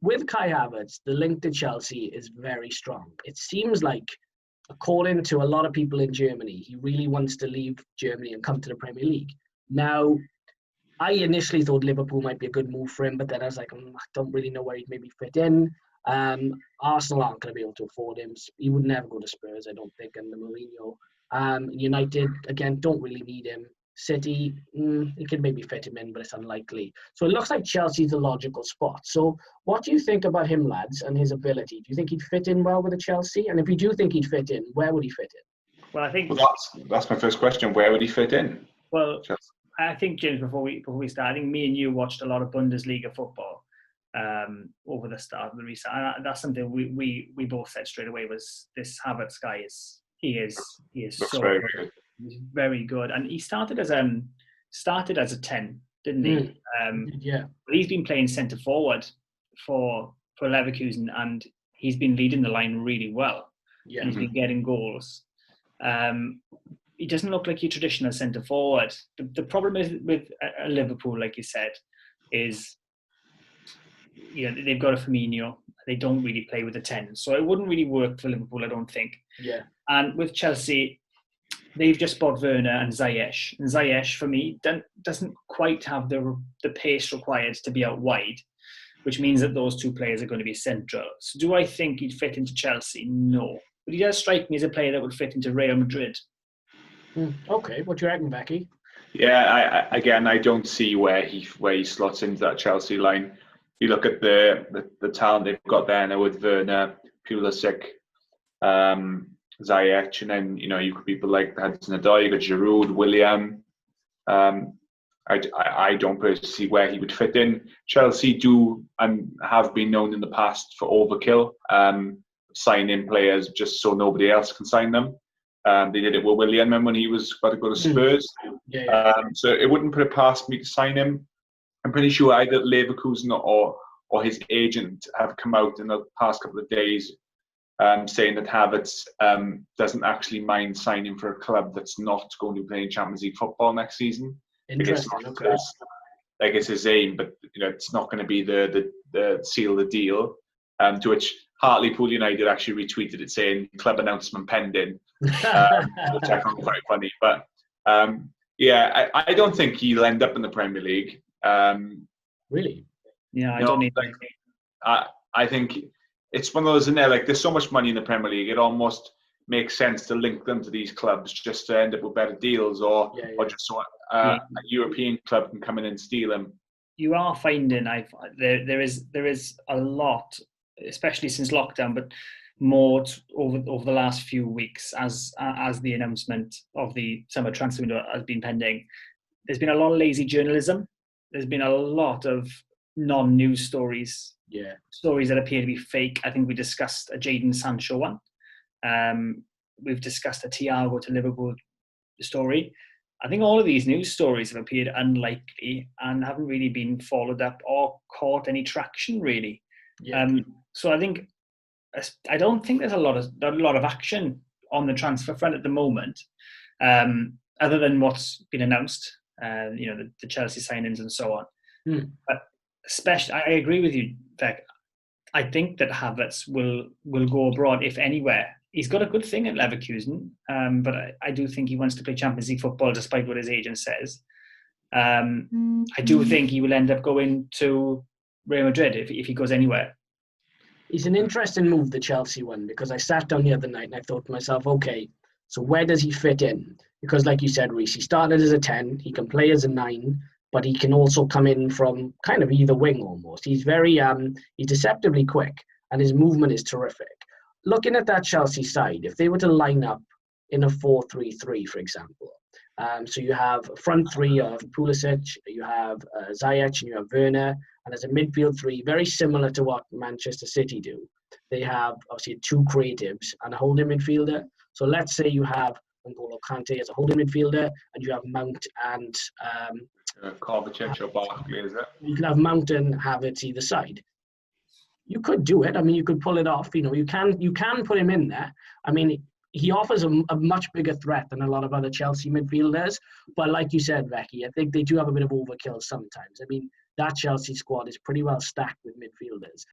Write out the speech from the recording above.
with Kai Havertz, the link to Chelsea is very strong. It seems like, according to a lot of people in Germany, he really wants to leave Germany and come to the Premier League. Now, I initially thought Liverpool might be a good move for him, but then I was like, I don't really know where he'd maybe fit in. Arsenal aren't going to be able to afford him. He would never go to Spurs, I don't think, under Mourinho. United, again, don't really need him. City, he could maybe fit him in, but it's unlikely. So it looks like Chelsea's the logical spot. So what do you think about him, lads, and his ability? Do you think he'd fit in well with the Chelsea? And if you do think he'd fit in, where would he fit in? Well, I think that's my first question. Where would he fit in? Well, Chelsea. I think, James, before we start, I think me and you watched a lot of Bundesliga football over the start of the restart. And that's something we both said straight away was this Havertz guy is so very good. He's very good, and he started as a 10, didn't he? Yeah. But he's been playing centre forward for Leverkusen, and he's been leading the line really well. Yeah, and he's been getting goals. He doesn't look like your traditional centre forward. The problem is with Liverpool, like you said, is they've got a Firmino. They don't really play with a 10, so it wouldn't really work for Liverpool, I don't think. Yeah. And with Chelsea, they've just bought Werner and Ziyech. And Ziyech, for me, doesn't quite have the pace required to be out wide, which means that those two players are going to be central. So do I think he'd fit into Chelsea? No. But he does strike me as a player that would fit into Real Madrid. Okay, what do you reckon, Becky? Yeah, I don't see where he slots into that Chelsea line. You look at the talent they've got there now with Werner, Pulisic, Ziyech, and then you could people like Hudson-Odoi, you got Giroud, Willian. I don't personally see where he would fit in. Chelsea do and have been known in the past for overkill, signing players just so nobody else can sign them. They did it with Willian when he was about to go to Spurs. So it wouldn't put it past me to sign him. I'm pretty sure either Leverkusen or his agent have come out in the past couple of days saying that Havertz doesn't actually mind signing for a club that's not going to be playing Champions League football next season. Interesting. It's his aim, but it's not going to be the seal of the deal. To which Hartlepool United actually retweeted it saying club announcement pending, which I found quite funny. But I don't think he'll end up in the Premier League. Really? Yeah, I don't need. I think it's one of those in there. Like, there's so much money in the Premier League, it almost makes sense to link them to these clubs just to end up with better deals, or just so a European club can come in and steal him. You are finding there is a lot, especially since lockdown, but more over the last few weeks as the announcement of the summer transfer window has been pending. There's been a lot of lazy journalism. There's been a lot of non-news stories. Yeah. Stories that appear to be fake. I think we discussed a Jadon Sancho one. We've discussed a Thiago to Liverpool story. I think all of these news stories have appeared unlikely and haven't really been followed up or caught any traction, really. Yeah. So I don't think there's a lot of action on the transfer front at the moment, other than what's been announced. The Chelsea signings and so on. But especially, I agree with you, Beck. I think that Havertz will go abroad, if anywhere. He's got a good thing at Leverkusen, but I do think he wants to play Champions League football, despite what his agent says. I do think he will end up going to Real Madrid if he goes anywhere. It's an interesting move, the Chelsea one, because I sat down the other night and I thought to myself, okay, so where does he fit in? Because like you said, Reece, he started as a 10, he can play as a 9, but he can also come in from kind of either wing almost. He's very, he's deceptively quick, and his movement is terrific. Looking at that Chelsea side, if they were to line up in a 4-3-3, for example, so you have a front three of Pulisic, you have Ziyech, and you have Werner, and as a midfield three, very similar to what Manchester City do. They have obviously two creatives and a holding midfielder. So let's say you have N'Golo Kante as a holding midfielder, and you have Mount and Kovacic or Barkley, is it? You can have Mount and Havertz either side. You could do it. I mean, you could pull it off. You can put him in there. I mean, he offers a much bigger threat than a lot of other Chelsea midfielders. But like you said, Becky, I think they do have a bit of overkill sometimes. I mean, that Chelsea squad is pretty well stacked with midfielders.